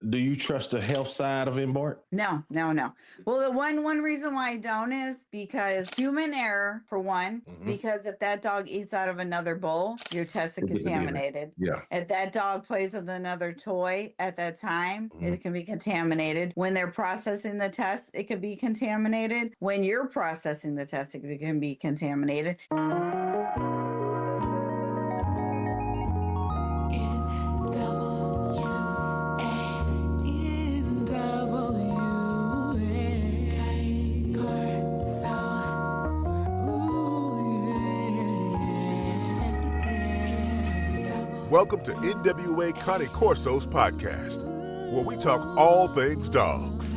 do you trust the health side of Embark? No, no, no. Well, the one reason why I don't is because human error, for one, because if that dog eats out of another bowl, you're tested contaminated. Yeah. If that dog plays with another toy at that time, it can be contaminated. When they're processing the test, it could be contaminated. When you're processing the test, it can be contaminated. Welcome to NWA Connie Corsos podcast, where we talk all things dogs.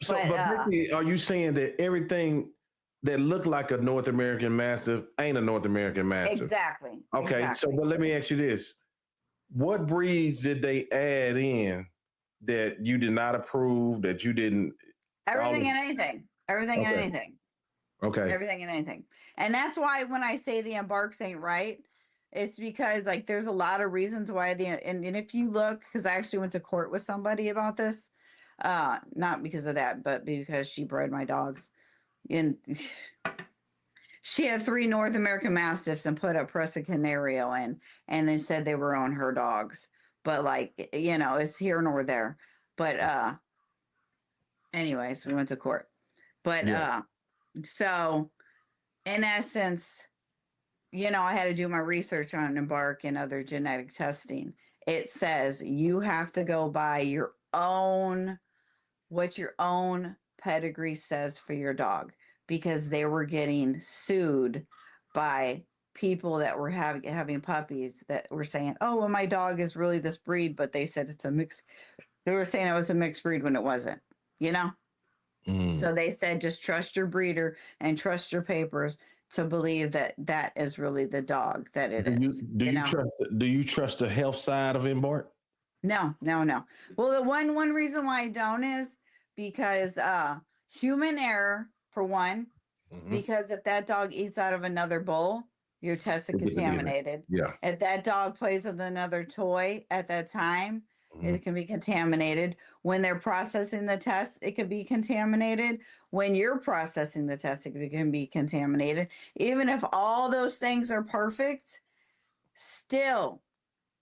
So, but Ricky, are you saying that everything that looked like a North American Mastiff ain't a North American Mastiff? Exactly. Okay, exactly. so but let me ask you this: what breeds did they add in that you did not approve? That you didn't? Everything and anything. Everything and Okay. anything. Okay. Everything and anything. And that's why when I say the Embarks ain't right, it's because like there's a lot of reasons why and if you look, because I actually went to court with somebody about this, not because of that, but because she bred my dogs. And she had 3 North American Mastiffs and put a Presa Canario in, and then said they were on her dogs. But like, you know, it's here nor there. But anyways, we went to court. But so in essence, you know, I had to do my research on Embark and other genetic testing. It says you have to go by your own, what your own pedigree says for your dog, because they were getting sued by people that were having puppies that were saying, oh, well, my dog is really this breed, but they said it's a mix. They were saying it was a mixed breed when it wasn't, you know? So they said, just trust your breeder and trust your papers to believe that that is really the dog that it is. Do you trust the health side of Embark? No, no, no. Well, the one reason why I don't is because human error, for one, because if that dog eats out of another bowl, you're tested contaminated. Yeah. If that dog plays with another toy at that time, it can be contaminated. When they're processing the test, it could be contaminated. When you're processing the test, it can be contaminated. Even if all those things are perfect, still,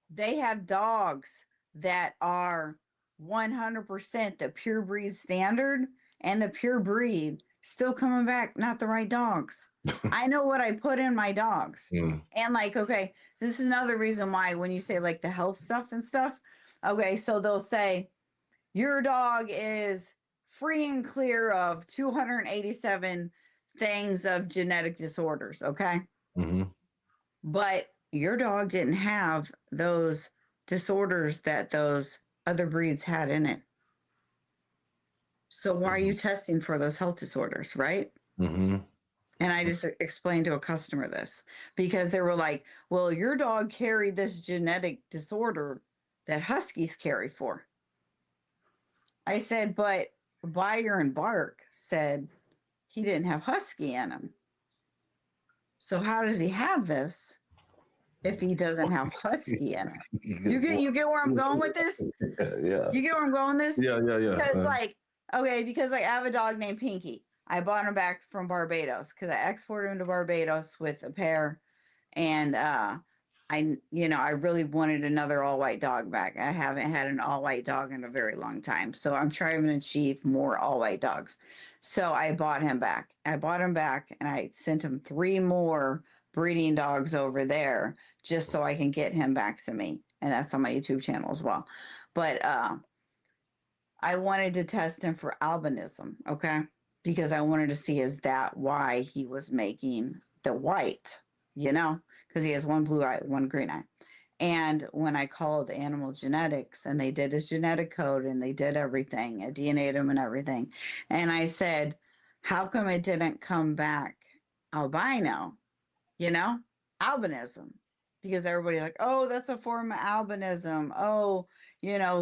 they have dogs that are 100% the pure breed standard, and the pure breed still coming back not the right dogs. I know what I put in my dogs. And like, okay, so this is another reason why when you say like the health stuff and stuff, okay, so they'll say your dog is free and clear of 287 things of genetic disorders, okay? But your dog didn't have those disorders that those other breeds had in it. So why are you testing for those health disorders, right? And I just explained to a customer this because they were like, well, your dog carried this genetic disorder that Huskies carry for. I said, but Buyer and Bark said he didn't have Husky in him. So how does he have this if he doesn't have Husky in it? You get where I'm going with this? Yeah. You get where I'm going with this? Yeah. Because because I have a dog named Pinky. I bought him back from Barbados because I exported him to Barbados with a pair, and I really wanted another all white dog back. I haven't had an all white dog in a very long time, so I'm trying to achieve more all white dogs. So I bought him back. And I sent him 3 more breeding dogs over there just so I can get him back to me, and that's on my YouTube channel as well. But I wanted to test him for albinism, okay? Because I wanted to see is that why he was making the white, because he has 1 blue eye, 1 green eye. And when I called Animal Genetics and they did his genetic code and they did everything, I DNA'd him and everything. And I said, how come it didn't come back albino? You know, albinism. Because everybody's like, oh, that's a form of albinism. Oh,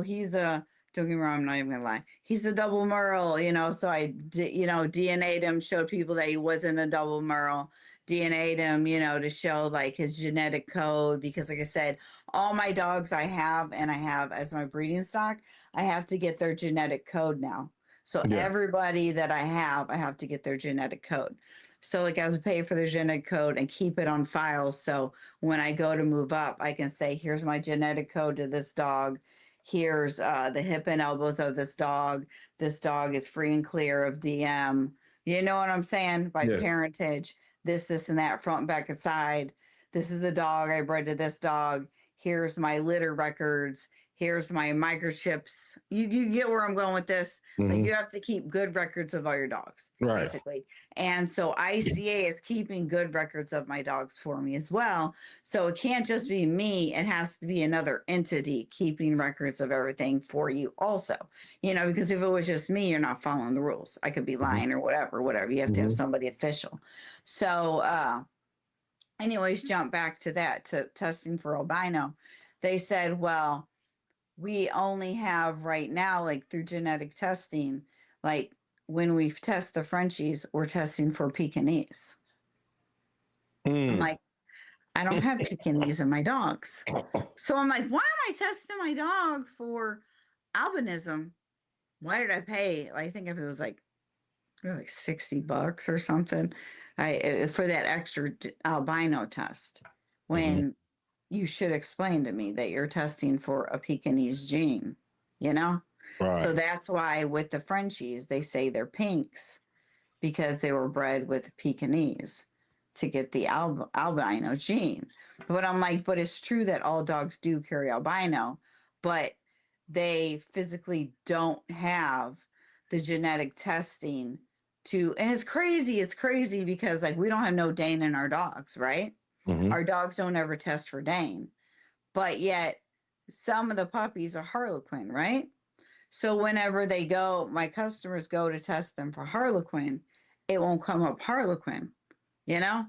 he's a, don't get me wrong, I'm not even gonna lie. He's a double Merle, so DNA'd him, showed people that he wasn't a double Merle, DNA'd him, to show like his genetic code. Because like I said, all my dogs I have as my breeding stock, I have to get their genetic code now. So Yeah. everybody that I have to get their genetic code. So like I was pay for their genetic code and keep it on file. So when I go to move up, I can say, here's my genetic code to this dog. Here's the hip and elbows of this dog. This dog is free and clear of DM. You know what I'm saying? By Yes. parentage, this, and that, front, back, and side. This is the dog I bred to this dog. Here's my litter records. Here's my microchips. You get where I'm going with this. Like Mhm. you have to keep good records of all your dogs, Right. basically. And so ICA is keeping good records of my dogs for me as well. So it can't just be me. It has to be another entity keeping records of everything for you also. Because if it was just me, you're not following the rules. I could be lying or whatever. You have to have Mhm. somebody official. So anyways, jump back to that, to testing for albino. They said, well, we only have right now, like through genetic testing, like when we test the Frenchies, we're testing for Pekingese. I'm Mm. like, I don't have Pekingese in my dogs. So I'm like, why am I testing my dog for albinism? Why did I pay? I think if it was like $60 or something, for that extra albino test, when you should explain to me that you're testing for a Pekingese gene, Right. So that's why with the Frenchies, they say they're pinks because they were bred with Pekingese to get the albino gene. But I'm like, but it's true that all dogs do carry albino, but they physically don't have the genetic testing to, and it's crazy because like we don't have no Dane in our dogs, right? Mhm. Our dogs don't ever test for Dane, but yet some of the puppies are Harlequin, right? So whenever my customers go to test them for Harlequin, it won't come up Harlequin, And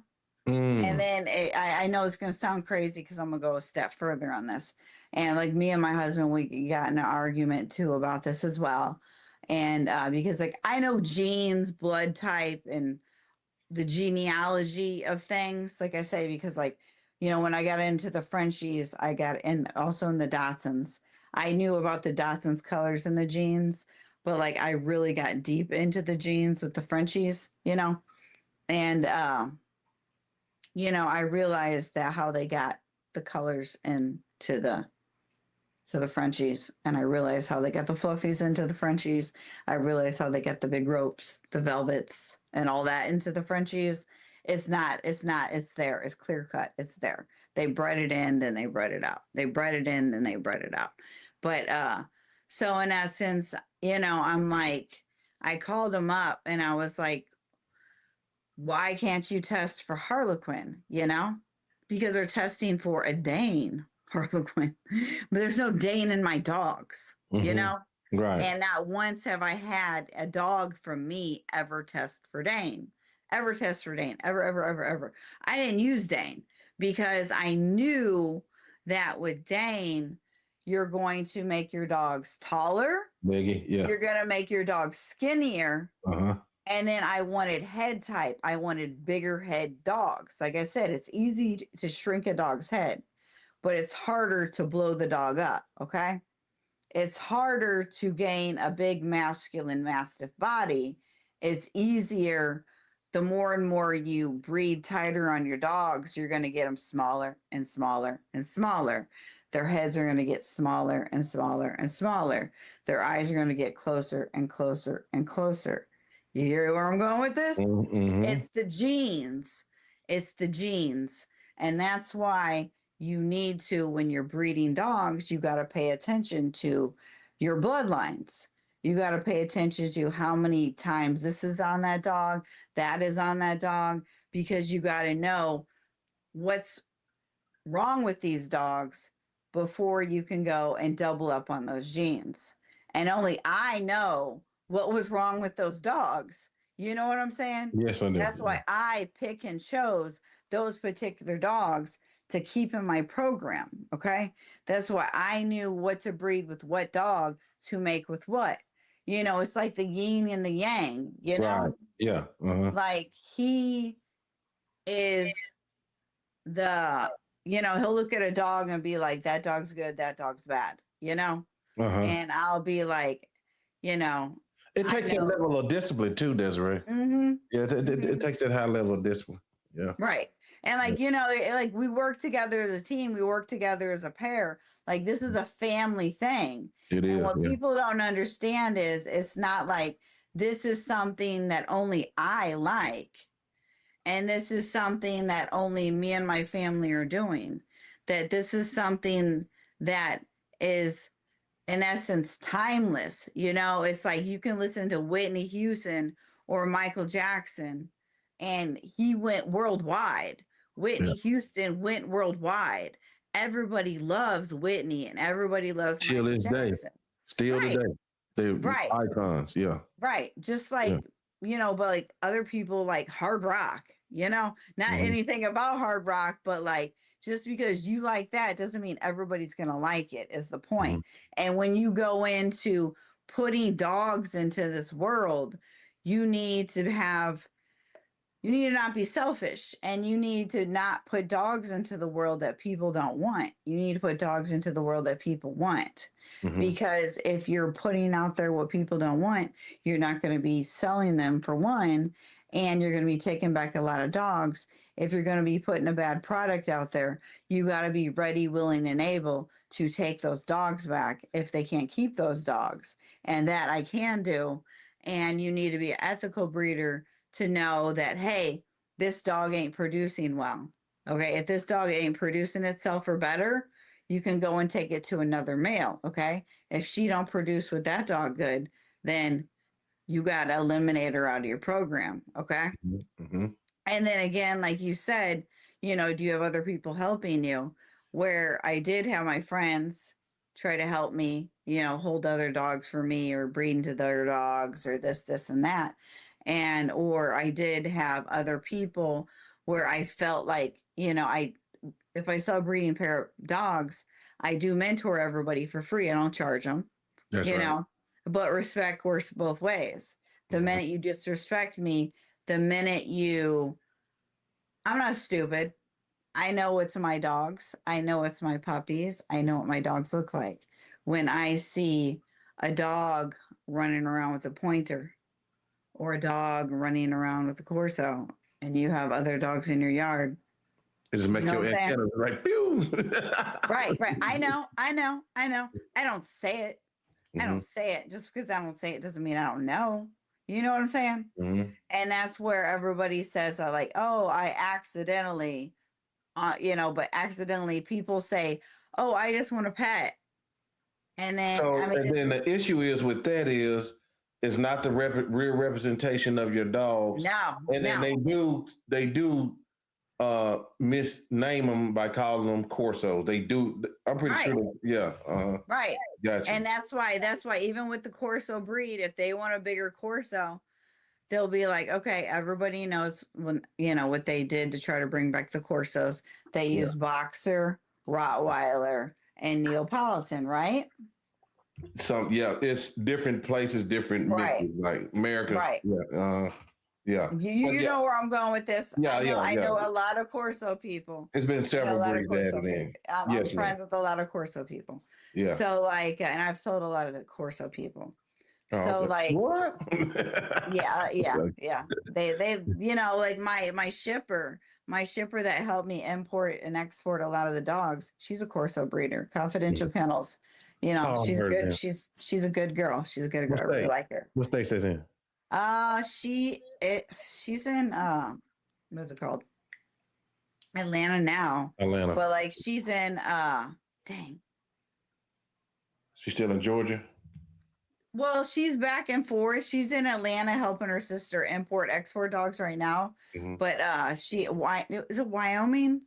Mm. then I know it's going to sound crazy because I'm going to go a step further on this. And like me and my husband, we got in an argument too about this as well. And because like I know genes, blood type, and the genealogy of things, like I say, because like, when I got into the Frenchies, I got in also in the Dachshunds. I knew about the Dachshunds colors and the genes, but like I really got deep into the genes with the Frenchies, and I realized that how they got the colors into the Frenchies, and I realized how they got the fluffies into the Frenchies. I realized how they get the big ropes, the velvets, and all that into the Frenchies. It's there. It's clear cut. It's there. They bred it in, then they bred it out. They bred it in, then they bred it out. But so in essence, I'm like, I called them up and I was like, why can't you test for Harlequin? Because they're testing for a Dane Harlequin, but there's no Dane in my dogs, Right. And not once have I had a dog from me ever test for Dane, ever, ever. I didn't use Dane because I knew that with Dane, you're going to make your dogs taller. Biggie. Yeah. You're going to make your dog skinnier. Uh-huh. And then I wanted head type. I wanted bigger head dogs. Like I said, it's easy to shrink a dog's head, but it's harder to blow the dog up. Okay. It's harder to gain a big masculine Mastiff body. It's easier. The more and more you breed tighter on your dogs, you're going to get them smaller and smaller and smaller. Their heads are going to get smaller and smaller and smaller. Their eyes are going to get closer and closer and closer. You hear where I'm going with this? Mm-hmm. It's the genes. It's the genes. And that's why you need to, when you're breeding dogs, you got to pay attention to your bloodlines. You got to pay attention to how many times this is on that dog, that is on that dog, because you got to know what's wrong with these dogs before you can go and double up on those genes. And only I know what was wrong with those dogs. You know what I'm saying? Yes, I do. That's why I pick and chose those particular dogs to keep in my program. Okay. That's why I knew what to breed with what dog to make with what. You know, it's like the yin and the yang, you know? Right. Yeah. Like he is the, he'll look at a dog and be like, that dog's good, that dog's bad, and I'll be like, you know, It I takes a know. level of discipline too, Desiree. Mm-hmm. Yeah, it takes that high level of discipline. Yeah. Right. And like, like we work together as a team, we work together as a pair. Like this is a family thing. It And is. what Yeah. people don't understand is it's not like this is something that only I like. And this is something that only me and my family are doing. That this is something that is in essence timeless. It's like you can listen to Whitney Houston or Michael Jackson and he went worldwide. Whitney Houston went worldwide. Everybody loves Whitney and everybody loves Till Michael this day. Jackson. Still Right. today. They're Right. icons. Yeah. Right. Just like, but like other people like hard rock, not anything about hard rock, but like just because you like that doesn't mean everybody's going to like it, is the point. And when you go into putting dogs into this world, you need to not be selfish, and you need to not put dogs into the world that people don't want. You need to put dogs into the world that people want. Because if you're putting out there what people don't want, you're not going to be selling them, for one, and you're going to be taking back a lot of dogs. If you're going to be putting a bad product out there, you got to be ready, willing, and able to take those dogs back if they can't keep those dogs. And that I can do. And you need to be an ethical breeder to know that, hey, this dog ain't producing well. Okay. If this dog ain't producing itself or better, you can go and take it to another male. Okay. If she don't produce with that dog good, then you got to eliminate her out of your program. Okay. And then again, like you said, do you have other people helping you? Where I did have my friends try to help me, hold other dogs for me or breed into their dogs or this, and that. Or I did have other people where I felt like, if I sell a breeding pair of dogs, I do mentor everybody for free. I don't charge them, That's right. but respect works both ways. The minute you disrespect me, the minute I'm not stupid. I know it's my dogs. I know it's my puppies. I know what my dogs look like. When I see a dog running around with a pointer, or a dog running around with a Corso, and you have other dogs in your yard. It just make your antennas right. Pew. Right. I know. I don't say it. I don't say it. Just because I don't say it doesn't mean I don't know. You know what I'm saying? And that's where everybody says, like, oh, I accidentally, but accidentally people say, oh, I just want a pet. And then, then the issue is with that is, it's not the real representation of your dogs. No. And then they do misname them by calling them Corsos. They do. I'm pretty sure. Yeah. Right. Gotcha. And that's why even with the Corso breed, if they want a bigger Corso, they'll be like, okay, everybody knows when, what they did to try to bring back the Corsos. They use Boxer, Rottweiler, and Neapolitan, right? It's different places, different mixes, like America. Right. Yeah. You know where I'm going with this. I know a lot of Corso people. It's been several breeds added in. I'm friends with a lot of Corso people. Yeah. So and I've sold a lot of the Corso people. So what? yeah. They like my shipper that helped me import and export a lot of the dogs. She's a Corso breeder, Confidential Kennels. She's good. She's a good girl. She's a good girl. I really like her. What state is in? She's in what's it called? Atlanta now. Atlanta. But she's in dang. She's still in Georgia? Well, she's back and forth. She's in Atlanta helping her sister import export dogs right now. But is it Wyoming?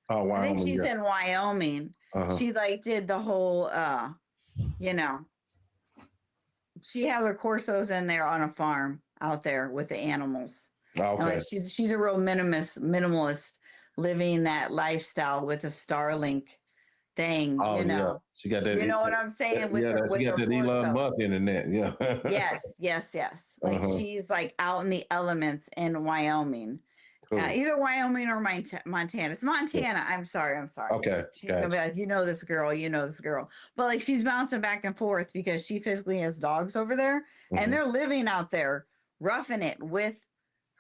Oh, I think Wyoming. she's Yeah. in Wyoming. She like did the whole you know, she has her Corsos in there on a farm out there with the animals. And Okay. like she's a real minimalist living that lifestyle with a Starlink thing, Oh you yeah. know. She got that. You know what I'm saying with her She with got her that Elon Corsos. Musk internet. Yeah. Yes. Like she's like out in the elements in Wyoming. Cool. Either Wyoming or Montana. It's Montana. Yeah. I'm sorry. Okay. She's gonna be like, you know this girl. But like she's bouncing back and forth because she physically has dogs over there, and they're living out there, roughing it with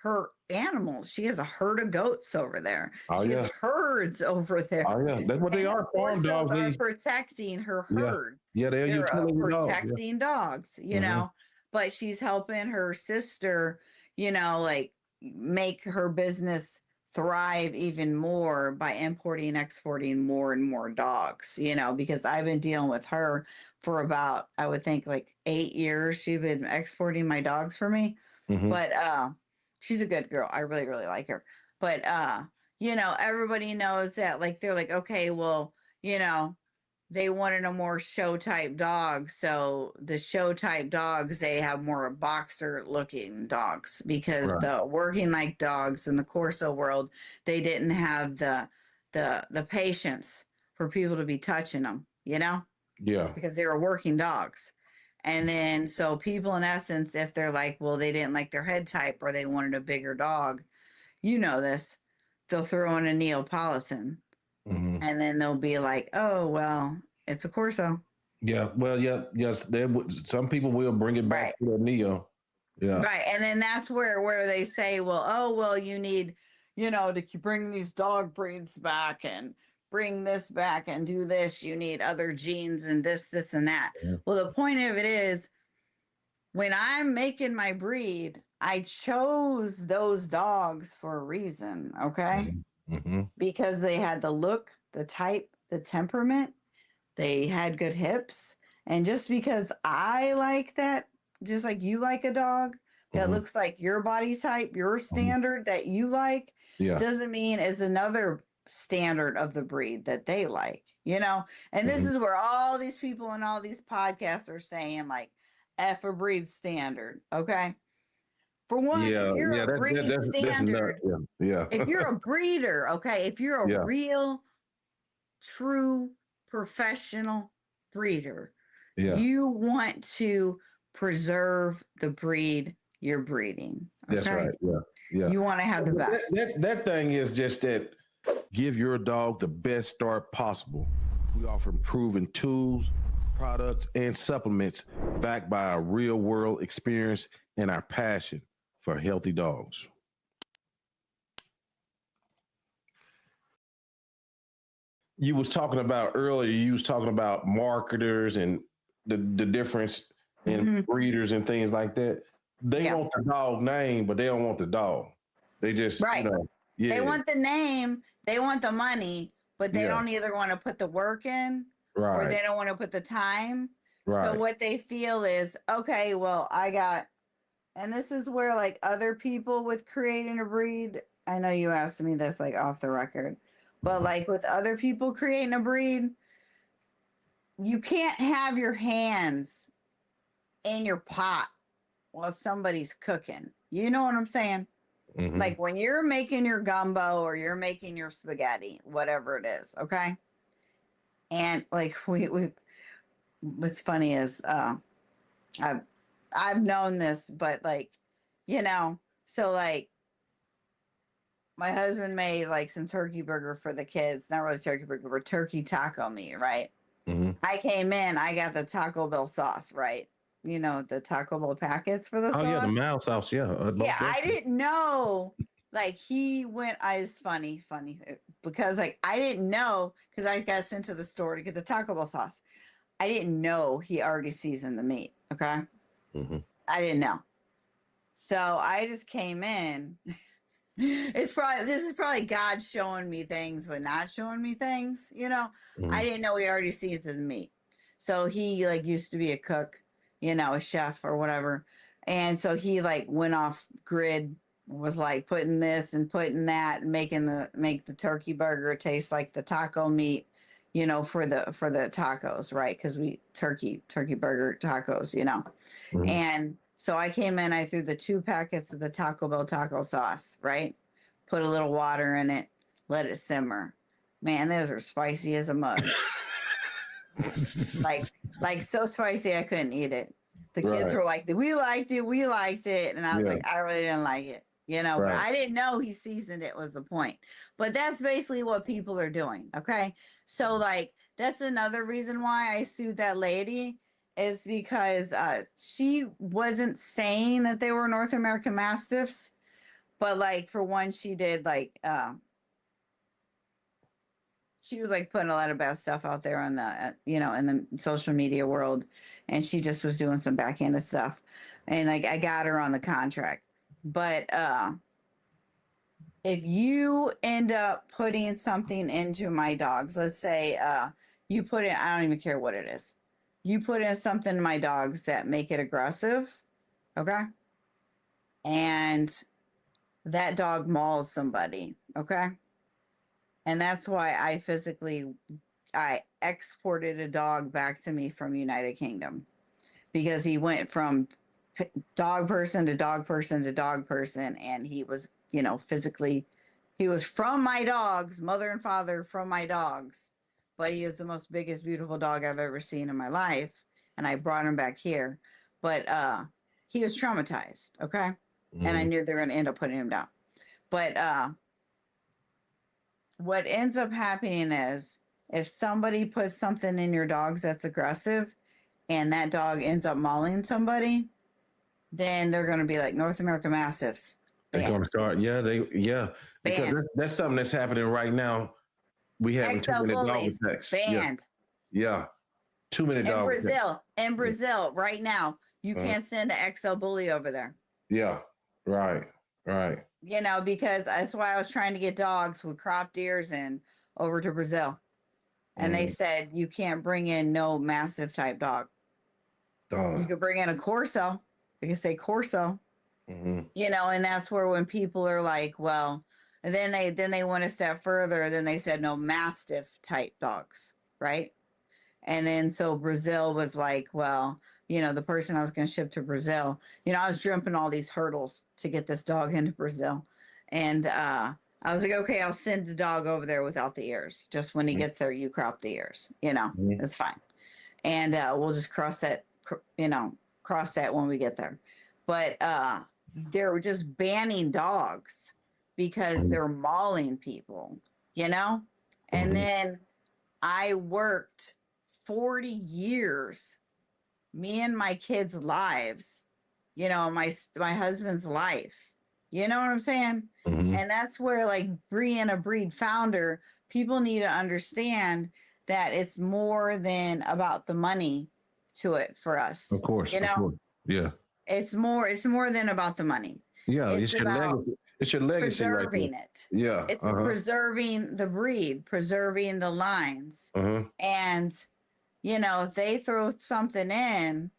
her animals. She has a herd of goats over there. Oh She yeah. has herds over there. Oh yeah. That's what they And are. Farm Corsos dogs. are protecting her herd. Yeah. They're They're utility dogs. Yeah. protecting dogs, you know. But she's helping her sister, you know, like make her business thrive even more by importing and exporting more and more dogs, you know, because I've been dealing with her for about, I would think like 8 years. She's been exporting my dogs for me. But she's a good girl. I really, really like her. But you know, everybody knows that like they're like, okay, well, you know, they wanted a more show type dog. So the show type dogs, they have more boxer looking dogs because the working like dogs in the Corso world, they didn't have the patience for people to be touching them, you know? Yeah. Because they were working dogs. And then so people in essence, if they're like, well, they didn't like their head type or they wanted a bigger dog, you know this, they'll throw in a Neapolitan. And then they'll be like, "Oh, well, it's a Corso." Yeah. Well, yeah. Yes. Some people will bring it back to the Neo. Yeah. Right. And then that's where they say, "Well, oh, well, you need, you know, to bring these dog breeds back and bring this back and do this. You need other genes and this, and that." Yeah. Well, the point of it is, when I'm making my breed, I chose those dogs for a reason. Okay. Because they had the look, the type, the temperament, they had good hips. And just because I like that, just like you like a dog that looks like your body type, your standard that you like, doesn't mean is another standard of the breed that they like, you know? And this is where all these people and all these podcasts are saying, like, F a breed standard, okay? For one, if you're a breed standard, if you're a breeder, okay, if you're a real, true professional breeder, you want to preserve the breed you're breeding. Okay? That's right. Yeah. You want to have the best. That thing is just that give your dog the best start possible. We offer proven tools, products, and supplements backed by our real world experience and our passion for healthy dogs. You was talking about earlier, you was talking about marketers and the difference in breeders and things like that. They want the dog name, but they don't want the dog. They just, you know, They want the name, they want the money, but they don't either want to put the work in or they don't want to put the time. So what they feel is, okay, well, and this is where like other people with creating a breed, I know you asked me this like off the record, but like with other people creating a breed, you can't have your hands in your pot while somebody's cooking. You know what I'm saying? Like when you're making your gumbo or you're making your spaghetti, whatever it is, okay? And like we what's funny is I've known this, but like, you know, so like my husband made like some turkey burger for the kids, not really turkey burger, but turkey taco meat, right? I came in, I got the Taco Bell sauce, right? You know, the Taco Bell packets for the sauce. Oh yeah, the mild sauce, I didn't know. Like it's funny, because like I didn't know because I got sent to the store to get the Taco Bell sauce. I didn't know he already seasoned the meat. Okay. I didn't know. So I just came in. This is probably God showing me things, but not showing me things, you know. I didn't know he already seasoned the meat. So he like used to be a cook, you know, a chef or whatever. And so he like went off grid was like putting this and putting that and make the turkey burger taste like the taco meat, for the tacos, right? Because we turkey burger tacos, Mhm. And so I came in, I threw the 2 packets of the Taco Bell taco sauce, right? Put a little water in it, let it simmer. Man, those are spicy as a mug. Like so spicy I couldn't eat it. The kids Right. were like, we liked it. And I was Yeah. like, I really didn't like it. But Right. I didn't know he seasoned it was the point. But that's basically what people are doing. Okay. So like that's another reason why I sued that lady is because she wasn't saying that they were North American Mastiffs, but like for one, she did like she was like putting a lot of bad stuff out there on the in the social media world, and she just was doing some backhanded stuff, and like I got her on the contract. But if you end up putting something into my dogs, let's say you put in, I don't even care what it is, you put in something in my dogs that make it aggressive, okay, and that dog mauls somebody, okay, and that's why I exported a dog back to me from United Kingdom because he went from dog person to dog person to dog person, and he was, physically, he was from my dogs, mother and father from my dogs, but he is the most biggest, beautiful dog I've ever seen in my life, and I brought him back here, but he was traumatized, okay, and I Mhm. knew they were going to end up putting him down, but what ends up happening is if somebody puts something in your dogs that's aggressive and that dog ends up mauling somebody, then they're going to be like North American Mastiffs They're going to banned, start. Yeah, because banned. that's something that's happening right now. We having too XL many dog bullies attacks. Yeah, banned. yeah, too many dog attacks. In Yeah, Brazil, right now, you uh, can't send an XL bully over there. yeah, right, right. Because that's why I was trying to get dogs with cropped ears in over to Brazil. And they Mm, said you can't bring in no massive type dog. You dog. could bring in a Corso. You could say Corso, Mm-hmm. and that's where when people are like, well, and then they went a step further. Then they said no Mastiff type dogs, right? And then so Brazil was like, well, the person I was going to ship to Brazil, I was jumping all these hurdles to get this dog into Brazil. And I was like, okay, I'll send the dog over there without the ears. Just when he gets there, you crop the ears, Mm-hmm. that's fine. And we'll just cross that when we get there. But they're just banning dogs because they're mauling people, and Mm-hmm. then I worked 40 years, me and my kids' lives, my husband's life. You know what I'm saying? Mm-hmm. And that's where like being a breed founder, people need to understand that it's more than about the money to it for us. Of course, of course. Yeah, It's more than about the money. yeah. It's It's your about legacy. It's your legacy right there. preserving it. Yeah. It's Uh huh. preserving the breed, preserving the lines. Uh huh. And, if they throw something in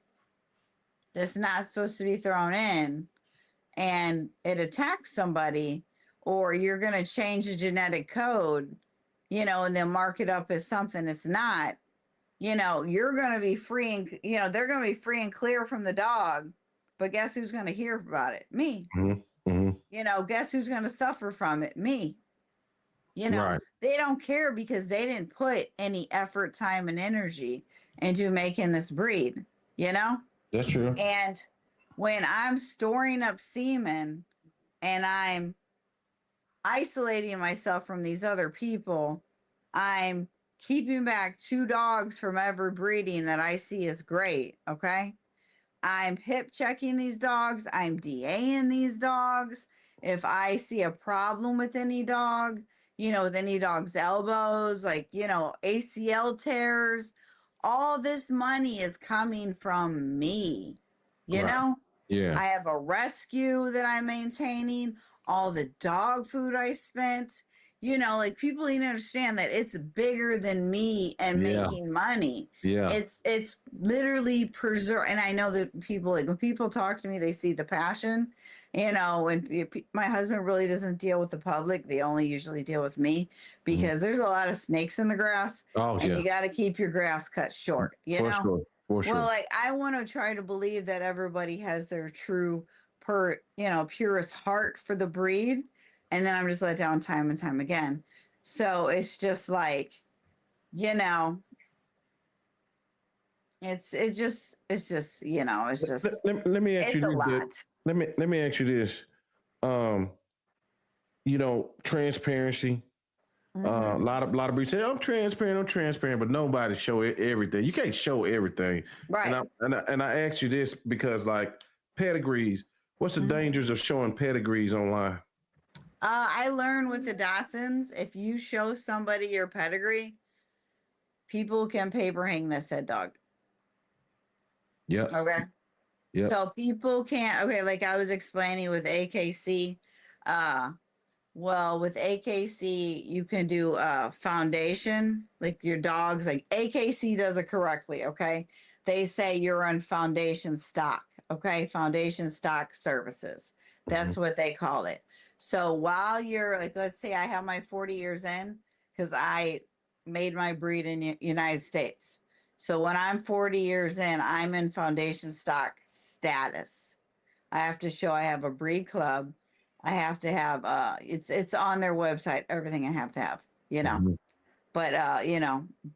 that's not supposed to be thrown in and it attacks somebody, or you're going to change the genetic code, and then mark it up as something it's not, you're going to be free and, they're going to be free and clear from the dog. But guess who's going to hear about it? Me. Mm-hmm. Mm-hmm. Guess who's going to suffer from it? Me. Right. They don't care because they didn't put any effort, time, and energy into making this breed, you know? That's true. And when I'm storing up semen and I'm isolating myself from these other people, I'm keeping back 2 dogs from ever breeding that I see as great, okay? I'm hip checking these dogs. I'm DAing these dogs. If I see a problem with any dog, with any dog's elbows, like, ACL tears, all this money is coming from me. You Right. know, Yeah. I have a rescue that I'm maintaining, all the dog food I spent, like people need to understand that it's bigger than me and Yeah. making money. Yeah. It's literally preserve. And I know that people, like when people talk to me, they see the passion, and my husband really doesn't deal with the public. They only usually deal with me because there's a lot of snakes in the grass, Oh, and yeah. you got to keep your grass cut short, For sure. For sure. Well, like I want to try to believe that everybody has their true purest heart for the breed, and then I'm just let down time and time again. So it's just like, you know, Let me ask it's a you this. lot. Let me ask you this. Um, transparency. Mhm. A lot of breeds say I'm transparent, but nobody show everything. You can't show everything. Right. And I ask you this because like pedigrees. What's the Mhm. dangers of showing pedigrees online? I learned with the Datsuns, if you show somebody your pedigree, people can paper hang that said dog. Yep. Okay. Yep. So people can't, okay, like I was explaining with AKC, uh, well, with AKC, you can do foundation, like your dogs, like AKC does it correctly, okay? They say you're on foundation stock, okay? Foundation stock services. That's what they call it. So while you're like, let's say I have my 40 years in, because I made my breed in United States. So when I'm 40 years in, I'm in foundation stock status. I have to show I have a breed club. I have to have it's on their website, everything I have to have. Mhm. But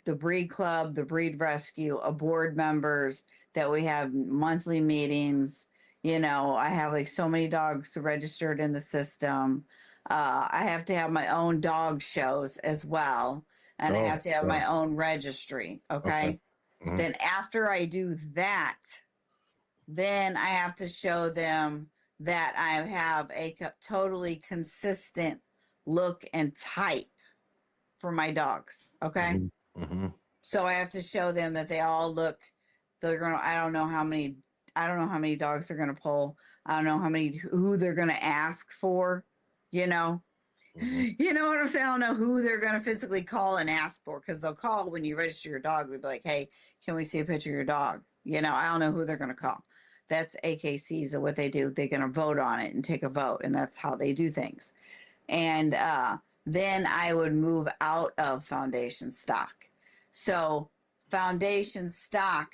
the breed club, the breed rescue, a board members that we have monthly meetings. I have like so many dogs registered in the system. I have to have my own dog shows as well. And I have Oh, to have my wow. own registry. Okay. Okay. Mhm. Then after I do that, then I have to show them that I have a totally consistent look and type for my dogs. Okay. Mhm. Mhm. So I have to show them that they all look, I don't know how many dogs they're going to pull. I don't know who they're going to ask for, you know. Mhm. You know what I'm saying? I don't know who they're going to physically call and ask for because they'll call when you register your dog. They'll be like, hey, can we see a picture of your dog? I don't know who they're going to call. That's AKCs and what they do. They're going to vote on it and take a vote. And that's how they do things. And then I would move out of foundation stock. So, foundation stock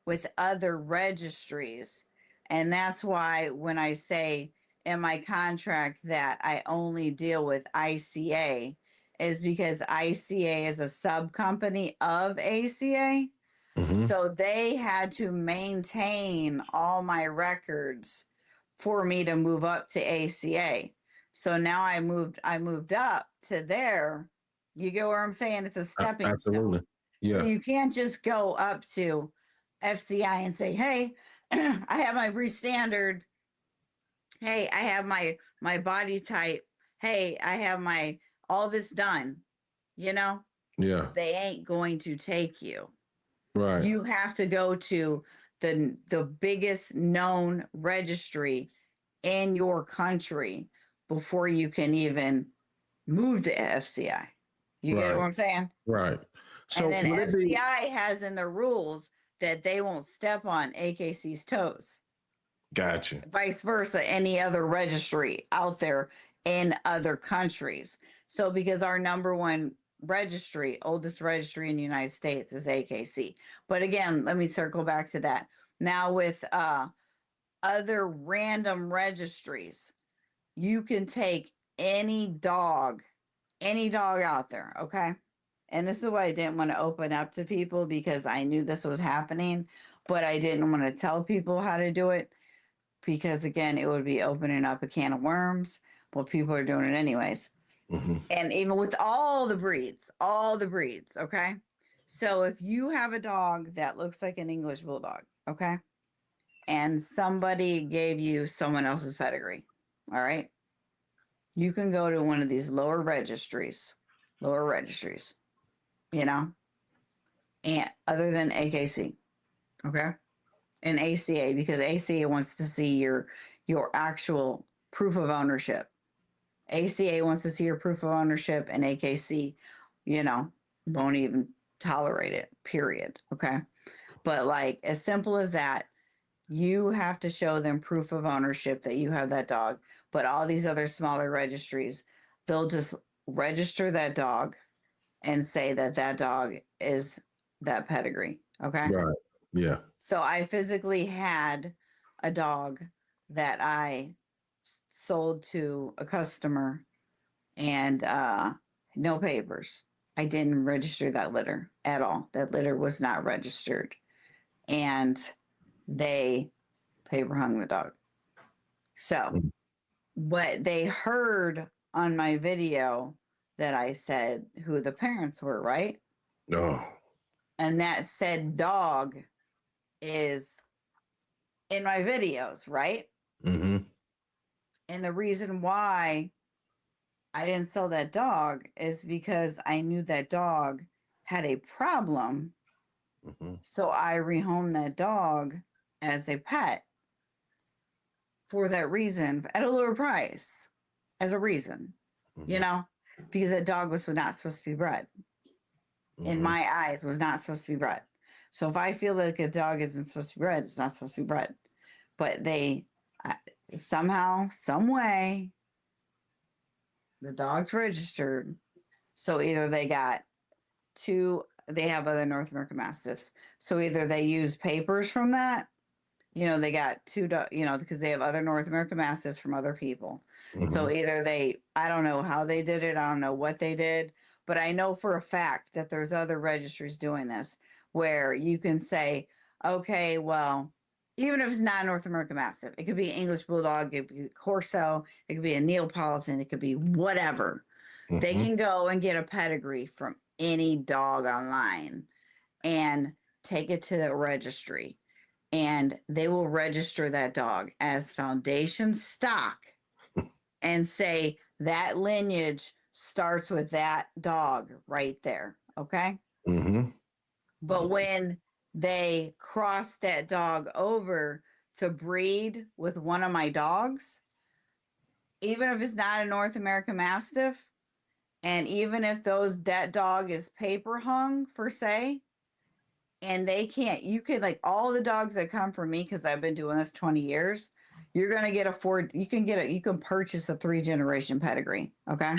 with other registries. And that's why when I say in my contract that I only deal with ICA, is because ICA is a sub company of ACA. Mhm. So they had to maintain all my records for me to move up to ACA. So now I moved up to there. You get what I'm saying? It's a stepping Absolutely. stone. So Yeah. you can't just go up to FCI and say, "Hey, I have my breed standard. Hey, I have my body type. Hey, I have my all this done." You know, Yeah. they ain't going to take you. Right. You have to go to the biggest known registry in your country before you can even move to FCI. You get Right. what I'm saying? Right. And So then would it be FCI has in the rules that they won't step on AKC's toes. gotcha? Vice versa, any other registry out there in other countries. So, because our number one registry, oldest registry in the United States is AKC. But again, let me circle back to that. Now, with other random registries, you can take any dog out there, okay? And this is why I didn't want to open up to people because I knew this was happening, but I didn't want to tell people how to do it because again, it would be opening up a can of worms. Well, people are doing it anyways. Mhm. And even with all the breeds, okay? So if you have a dog that looks like an English bulldog, okay? And somebody gave you someone else's pedigree, all right? You can go to one of these lower registries, you know, and other than AKC, okay? And ACA because ACA wants to see your actual proof of ownership. ACA wants to see your proof of ownership, and AKC, won't even tolerate it, period. Okay. But like, as simple as that, you have to show them proof of ownership that you have that dog. But all these other smaller registries, they'll just register that dog and say that that dog is that pedigree. Okay. Right. Yeah. So I physically had a dog that I sold to a customer, and no papers. I didn't register that litter at all. That litter was not registered. And they paper hung the dog. So, but they heard on my video that I said who the parents were, right? Oh. And that said dog is in my videos, right? Mm-hmm. And the reason why I didn't sell that dog is because I knew that dog had a problem. Mm-hmm. So I rehomed that dog as a pet for that reason at a lower price as a reason, Mm-hmm. because that dog was not supposed to be bred. In my eyes, was not supposed to be bred. So if I feel like a dog isn't supposed to be bred, it's not supposed to be bred. But they somehow, some way, the dog's registered. So either they got they have other North American Mastiffs. So either they use papers from that, they got two, because they have other North American Mastiffs from other people. Mm-hmm. So either I don't know how they did it. I don't know what they did, but I know for a fact that there's other registries doing this where you can say, okay, well, even if it's not a North American Mastiff, it could be an English Bulldog, it could be a Corso, it could be a Neapolitan, it could be whatever. Mm-hmm. They can go and get a pedigree from any dog online and take it to the registry, and they will register that dog as foundation stock and say that lineage starts with that dog right there. Okay. Mm-hmm. But when they cross that dog over to breed with one of my dogs, even if it's not a North American Mastiff, and even if that dog is paper hung for say, and you could like all the dogs that come from me, because I've been doing this 20 years, you're going to you can purchase a 3-generation pedigree. Okay.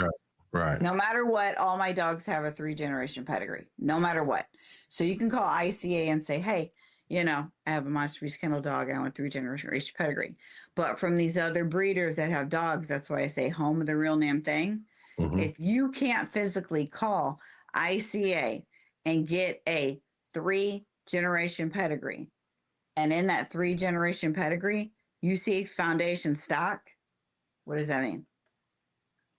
Right. No matter what, all my dogs have a 3-generation pedigree, no matter what. So you can call ICA and say, hey, I have a Mastiff kennel dog. I want 3-generation pedigree. But from these other breeders that have dogs, that's why I say home of the real name thing. Mm-hmm. If you can't physically call ICA and get a 3-generation pedigree, and in that 3-generation pedigree, you see foundation stock, what does that mean?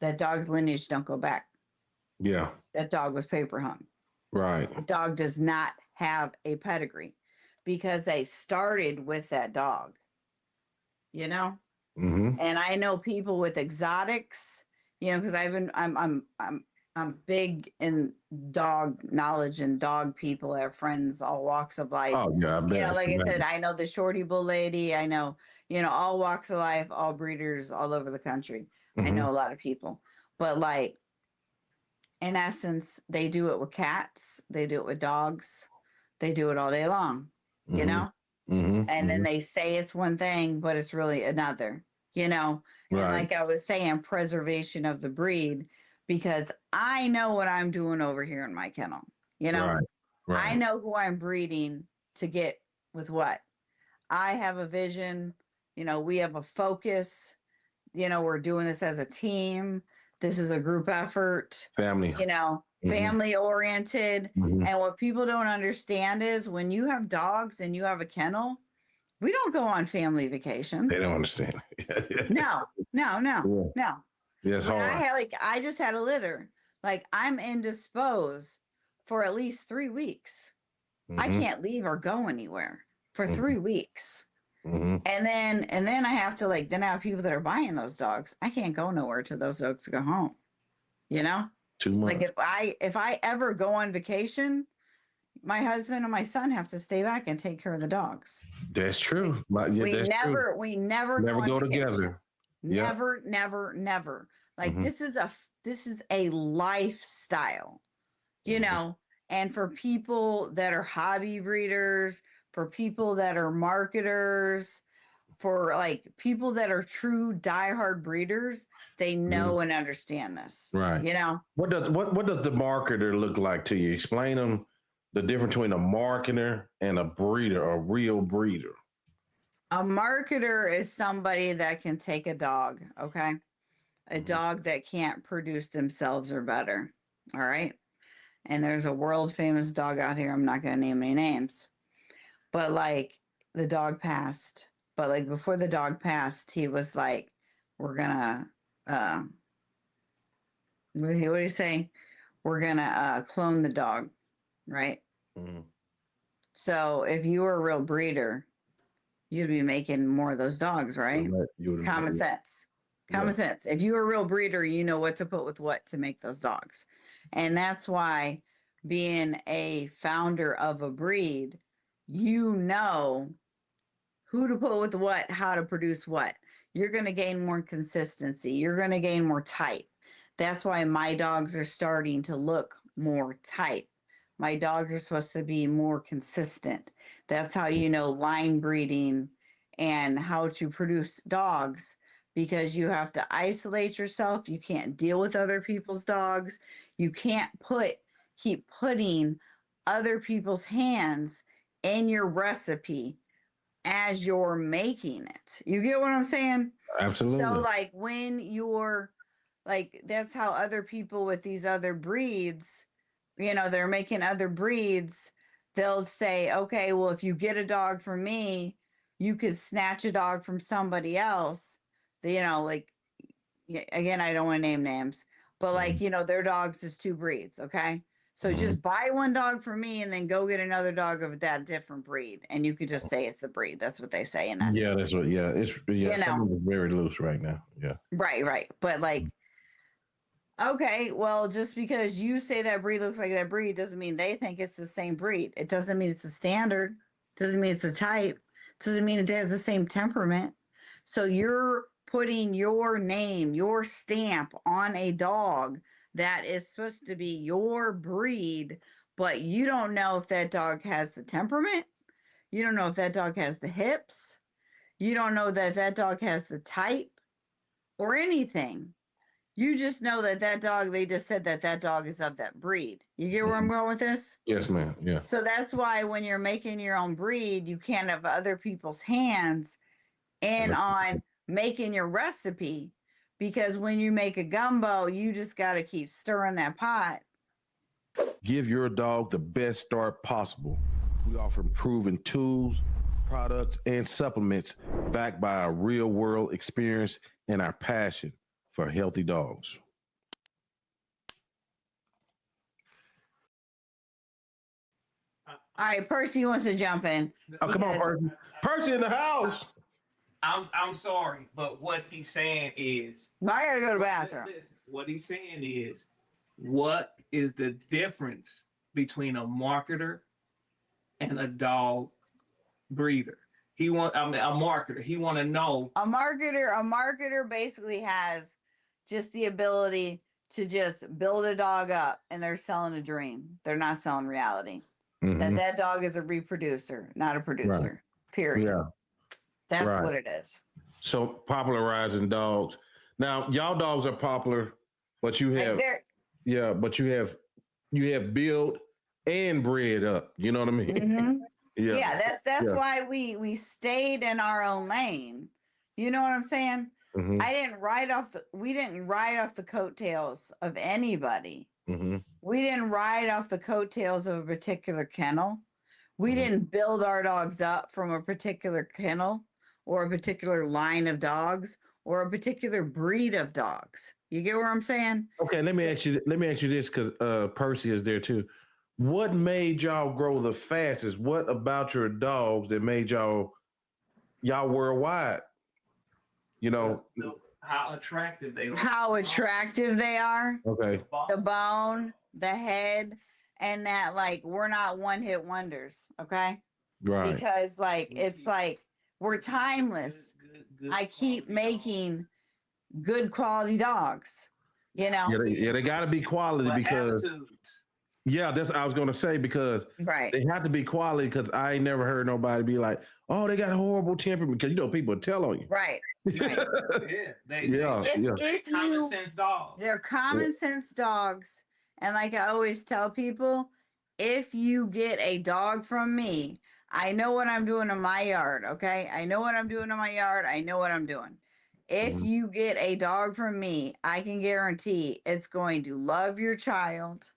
That dog's lineage don't go back. Yeah. That dog was paper hung. Right. The dog does not have a pedigree because they started with that dog. Mm-hmm. And I know people with exotics, because I'm big in dog knowledge and dog people. I have friends, all walks of life. Oh yeah, I bet. Like I said, I know the Shorty Bull lady. I know, all walks of life, all breeders all over the country. Mm-hmm. I know a lot of people, but like, in essence, they do it with cats. They do it with dogs. They do it all day long, Mm-hmm. and then they say it's one thing, but it's really another, And like I was saying, preservation of the breed, because I know what I'm doing over here in my kennel, Right. I know who I'm breeding to get with what. I have a vision, we have a focus, we're doing this as a team. This is a group effort, Family. family oriented. Mm-hmm. And what people don't understand is when you have dogs and you have a kennel, we don't go on family vacations. They don't understand. No. Yeah, it's hard. I just had a litter. Like, I'm indisposed for at least 3 weeks. Mm-hmm. I can't leave or go anywhere for 3 weeks. Mm-hmm. And then I have to then I have people that are buying those dogs. I can't go nowhere till those dogs go home. Too much. Like if I ever go on vacation, my husband and my son have to stay back and take care of the dogs. That's true. We never Never go together. Never. Like this is a lifestyle, you know, and for people that are hobby breeders, for people that are marketers, for like people that are true diehard breeders, they know and understand this. Right. You know, What does the marketer look like to you? Explain them the difference between a marketer and a breeder, a real breeder. a marketer is somebody that can take a dog, okay? A dog that can't produce themselves or better. All right. And there's a world famous dog out here. I'm not going to name any names, but like the dog passed. But like before the dog passed, he was like, we're going to, what do you say? We're going to clone the dog. Right. So if you were a real breeder, you'd be making more of those dogs, right? Common sense. Common sense. If you're a real breeder, you know what to put with what to make those dogs. And that's why being a founder of a breed, you know who to put with what, how to produce what. You're going to gain more consistency. You're going to gain more type. That's why my dogs are starting to look more type. My dogs are supposed to be more consistent. That's how you know line breeding and how to produce dogs, because you have to isolate yourself. You can't deal with other people's dogs. You can't keep putting other people's hands in your recipe as you're making it. You get what I'm saying? Absolutely. So like when you're like, that's how other people with these other breeds, you know, they're making other breeds. They'll say, okay, well, if you get a dog from me, you could snatch a dog from somebody else. You know, like, again, I don't want to name names, but like, you know, their dogs is two breeds. Okay. So just buy one dog from me and then go get another dog of that different breed. And you could just say it's a breed. That's what they say in essence. Yeah, that's what, it's, You know. some of it's very loose right now. Yeah. Right. But like, okay, well, just because you say that breed looks like that breed doesn't mean they think it's the same breed. It doesn't mean it's a standard. Doesn't mean it's a type. Doesn't mean it has the same temperament. So you're putting your name, your stamp on a dog that is supposed to be your breed, but you don't know if that dog has the temperament. You don't know if that dog has the hips. You don't know that that dog has the type or anything. You just know that dog, they just said that dog is of that breed. You get where I'm going with this? Yes, ma'am. Yeah. So that's why when you're making your own breed, you can't have other people's hands in on making your recipe, because when you make a gumbo, you just got to keep stirring that pot. Give your dog the best start possible. We offer proven tools, products, and supplements backed by our real world experience and our passion for healthy dogs. All right, Percy wants to jump in. Oh, come on, Percy. Percy in the house. I'm sorry, but what he's saying is, I gotta go to the bathroom. listen, what he's saying is, what is the difference between a marketer and a dog breeder? A marketer. He want to know. A marketer basically has just the ability to just build a dog up, and they're selling a dream. They're not selling reality. That dog is a reproducer, not a producer. Right. Period. Yeah. That's what it is. So popularizing dogs. Now, y'all dogs are popular, but you have but you have built and bred up. You know what I mean? Yeah, that's why we stayed in our own lane. You know what I'm saying? We didn't ride off the coattails of anybody. We didn't ride off the coattails of a particular kennel. We didn't build our dogs up from a particular kennel or a particular line of dogs or a particular breed of dogs. You get what I'm saying? Okay, let me ask you this, because Percy is there too. What made y'all grow the fastest? What about your dogs that made y'all worldwide? You know, how attractive they are. How attractive they are. Okay. The bone, the head, and that like we're not one-hit wonders, okay? Right. Because like it's like we're timeless. I keep making good quality dogs, you know? They got to be quality But because attitudes. that's I was gonna say because Right. they have to be quality because I ain't never heard nobody be like, oh, they got a horrible temperament because people tell on you. Right. Right. Yeah, If common you, sense dogs. they're common sense dogs. And like I always tell people, if you get a dog from me, I know what I'm doing in my yard. Okay. I know what I'm doing in my yard. I know what I'm doing. If Mhm. you get a dog from me, I can guarantee it's going to love your child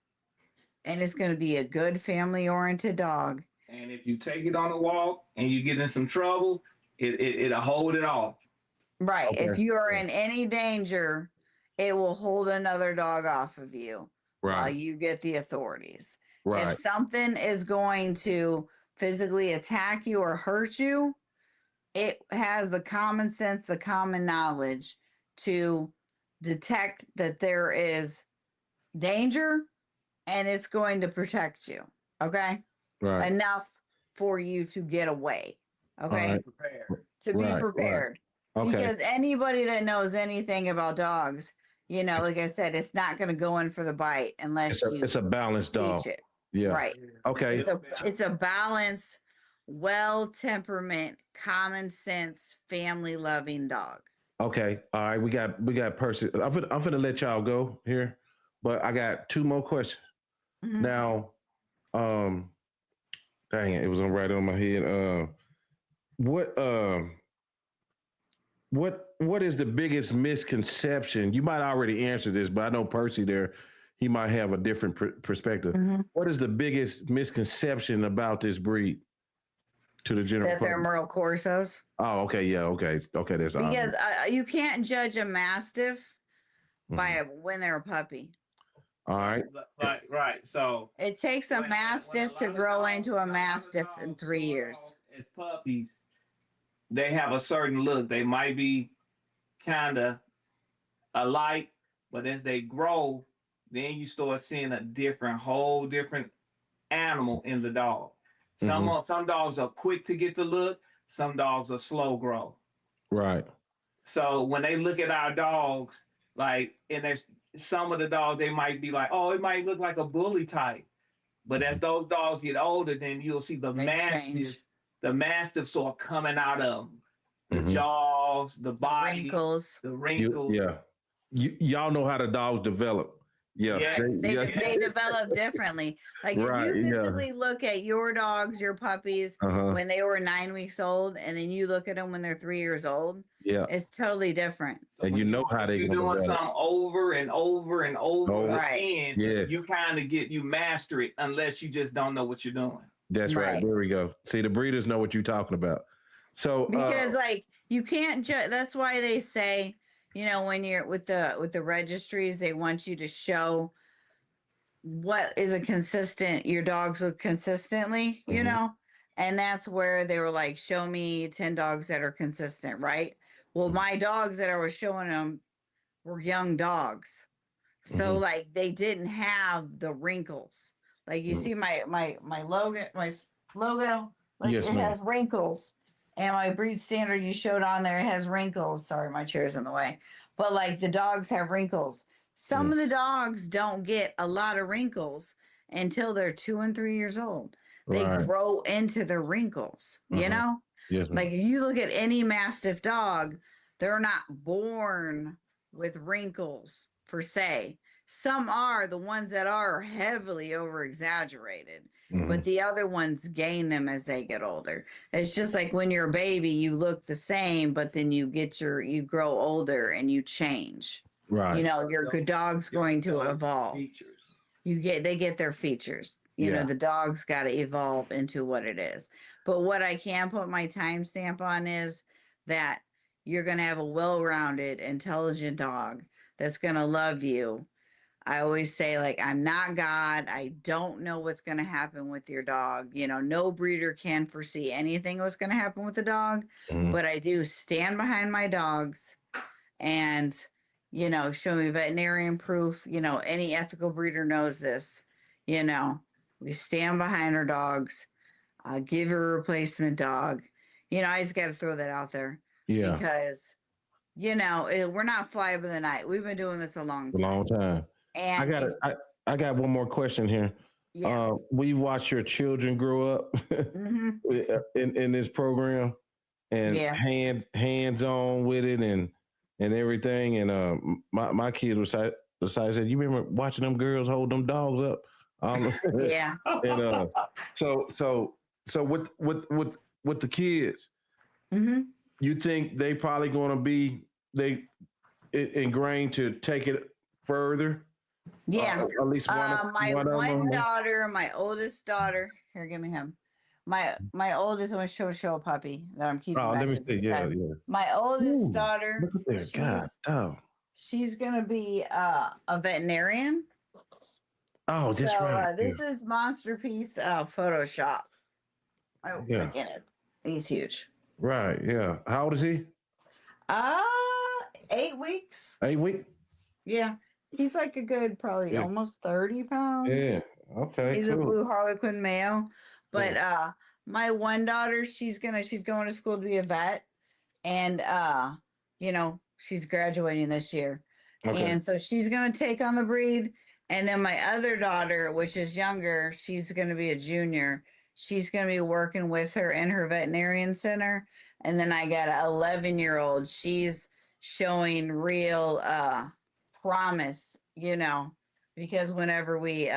and it's going to be a good family oriented dog. And if you take it on a walk and you get in some trouble, it'll hold it off. Right. If Okay. you are in any danger, it will hold another dog off of you while Right. you get the authorities. Right. If something is going to physically attack you or hurt you, it has the common sense, the common knowledge to detect that there is danger and it's going to protect you. Okay. Right. Enough for you to get away. Okay. right. Prepared. To be Right, right. prepared. Okay. Because anybody that knows anything about dogs, like I said, it's not going to go in for the bite unless you It's a balanced teach dog. it. Yeah. Right. Okay. It's a balanced, well temperament, common sense, family loving dog. Okay. All right. We got Percy. I'm gonna let y'all go here, but I got two more questions. Mhm. Now, dang it, it was right on my head. What what is the biggest misconception? You might already answer this, but I know Percy there, he might have a different perspective. Mhm. What is the biggest misconception about this breed to the general That they're public? Merle Corsos. Oh, okay, yeah, okay, that's Because obvious. you can't judge a Mastiff by Mhm. when they're a puppy. All right. Right. So It takes a when a Mastiff to lot of grow dogs- into a when lot of Mastiff in dogs 3 start years. off as puppies, they have a certain look. They might be kind of alike, but as they grow, then you start seeing whole different animal in the dog. Mhm. Some dogs are quick to get the look. Some dogs are slow grow. Right. So when they look at our dogs, like, and there's some of the dogs, they might be like, oh, it might look like a bully type. But as those dogs get older, then you'll see They change. the mastiff sort of coming out of them. The Mhm. jaws, the body, Wrinkles. the wrinkles. Y'all know how the dogs develop. Yeah. Yeah. They develop differently. Like if Right, you yeah. physically look at your dogs, your puppies, Uh-huh. when they were 9 weeks old, and then you look at them when they're 3 years old, Yeah. it's totally different. So And you know how they you're gonna doing develop. something over and over and over Oh, Right. again, yes. you kind of you master it unless you just don't know what you're doing. That's right. Right. There we go. See, the breeders know what you're talking about. So Because like you can't judge. That's why they say, when you're with the registries, they want you to show what is a consistent, your dogs look consistently, Mhm. and that's where they were like, show me 10 dogs that are consistent, right? Well, Mhm. my dogs that I was showing them were young dogs, so Mhm. like they didn't have the wrinkles. Like you Mhm. see my logo, like Yes, it ma'am. has wrinkles, and my breed standard you showed on there has wrinkles. Sorry, my chair's in the way, but like the dogs have wrinkles. Some Mhm. of the dogs don't get a lot of wrinkles until they're 2 and 3 years old. They Right. grow into the wrinkles, Uh-huh. Yes, ma'am. like if you look at any Mastiff dog, they're not born with wrinkles per se. Some are, the ones that are heavily over exaggerated, but Mhm. the other ones gain them as they get older. It's just like when you're a baby, you look the same, but then you grow older and you change. Right. Your good dog's going to evolve. Features. They get their features. Yeah. The dog's got to evolve into what it is. But what I can put my timestamp on is that you're going to have a well-rounded, intelligent dog that's going to love you. I always say, like, I'm not God. I don't know what's going to happen with your dog. No breeder can foresee anything what's going to happen with the dog, Mhm. but I do stand behind my dogs and, show me veterinarian proof. Any ethical breeder knows this. We stand behind our dogs. Give a replacement dog. I just got to throw that out there Yeah. because we're not fly by the night. We've been doing this a long A time. long time. And I got one more question here. yeah. We've watched your children grow up hmm in this program, and Yeah. hands on with it and everything. And my kids were said, you remember watching them girls hold them dogs up? Yeah. And so with the kids, hmm you think they probably going to be ingrained to take it further? Yeah. At least My one of one them. daughter, my oldest daughter. Here, give me him. My oldest one show a puppy that I'm keeping. Oh, back let me this see. Yeah, time. yeah. My oldest Ooh, daughter. Look at that. God. Oh. She's gonna be a veterinarian. Oh, that's right. This is Masterpiece Photoshop. Oh, Yeah. look at it. He's huge. Right. Yeah. How old is he? 8 weeks. 8 weeks. Yeah. He's like a good, probably Yeah. almost 30 pounds. Yeah. Okay. He's cool. a blue Harlequin male. But my one daughter, she's going to school to be a vet. And she's graduating this year. Okay. And so she's going to take on the breed. And then my other daughter, which is younger, she's going to be a junior. She's going to be working with her in her veterinarian center. And then I got an 11-year-old. She's showing real promise, because whenever we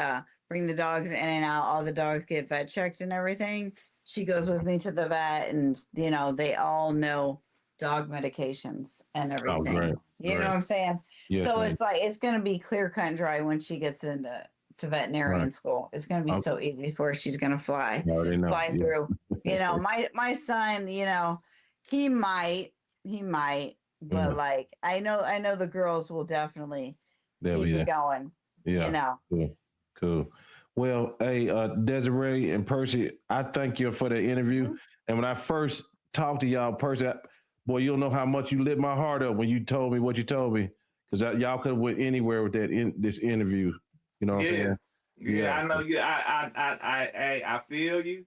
bring the dogs in and out, all the dogs get vet checked and everything. She goes with me to the vet, and they all know dog medications and everything. Great. You know what I'm saying? Yes, So ma'am. it's like it's going to be clear cut and dry when she gets into veterinarian Right. school. It's going to be Okay. so easy for her. She's going to fly I already know. fly Yeah. through. My son, he might, but Mhm. like I know the girls will definitely There keep we it going. Yeah. Cool. Well, hey, Desiree and Percy, I thank you for the interview. Mhm. And when I first talked to y'all, Percy, boy, you'll know how much you lit my heart up when you told me what you told me, because y'all could have went anywhere with this interview. You know what I'm saying? Yeah, I know you. I feel you,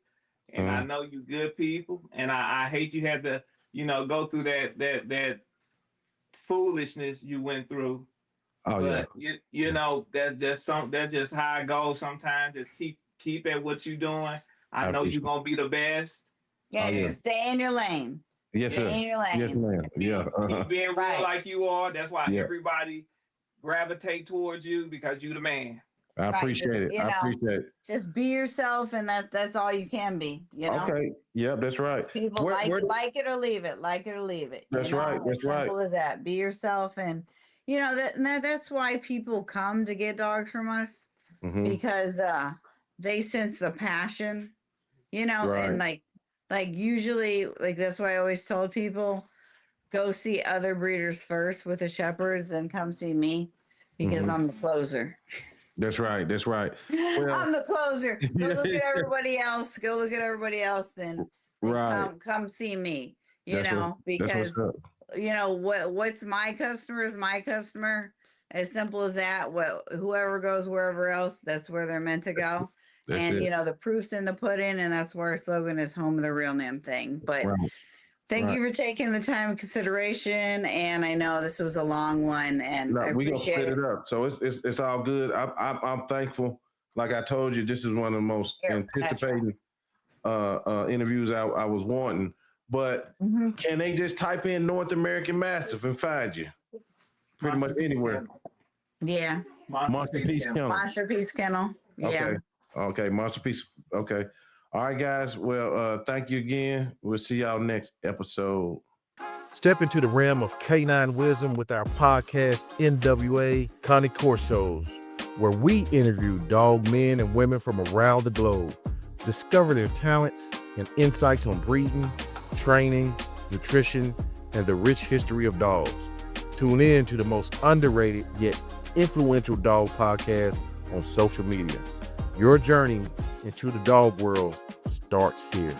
and I know you good people, and I hate you had to go through that foolishness you went through. Oh, but that's just how it goes sometimes. Just keep at what you're doing. I know you're gonna be the best. Yeah, just stay in your lane. Yes, Stay sir. in your lane. Yes, ma'am. Yeah. Keep being real Right. like you are. That's why everybody gravitate towards you, because you the man. I Right, appreciate just, it. I appreciate it. Just be yourself, and that's all you can be. Okay. Yep, that's right. People like it or leave it. Like it or leave it. That's right. That's as simple as that. Be yourself, and that's why people come to get dogs from us, because they sense the passion, and like usually, like that's why I always told people, go see other breeders first with the shepherds, then come see me, because I'm the closer. That's right. That's right. Well, I'm the closer. Go look at everybody else. Go look at everybody else. Then right. Come see me. That's Because what's up. what's my customer is my customer. As simple as that. Whoever goes wherever else, that's where they're meant to go. That's and it. the proof's in the pudding, and that's where our slogan is home of the real damn thing. But thank you for taking the time and consideration. And I know this was a long one, and I we gonna appreciate split it. it up. So it's all good. I'm thankful. Like I told you, this is one of the most anticipating interviews I was wanting. But can they just type in North American Mastiff and find you? Pretty much anywhere. Yeah. Masterpiece Kennel. Masterpiece Kennel. Yeah. Okay. Masterpiece. Okay. All right, guys. Well, thank you again. We'll see y'all next episode. Step into the realm of canine wisdom with our podcast, NWA Connie Corsos, where we interview dog men and women from around the globe. Discover their talents and insights on breeding, training, nutrition, and the rich history of dogs. Tune in to the most underrated yet influential dog podcast on social media. Your journey into the dog world starts here.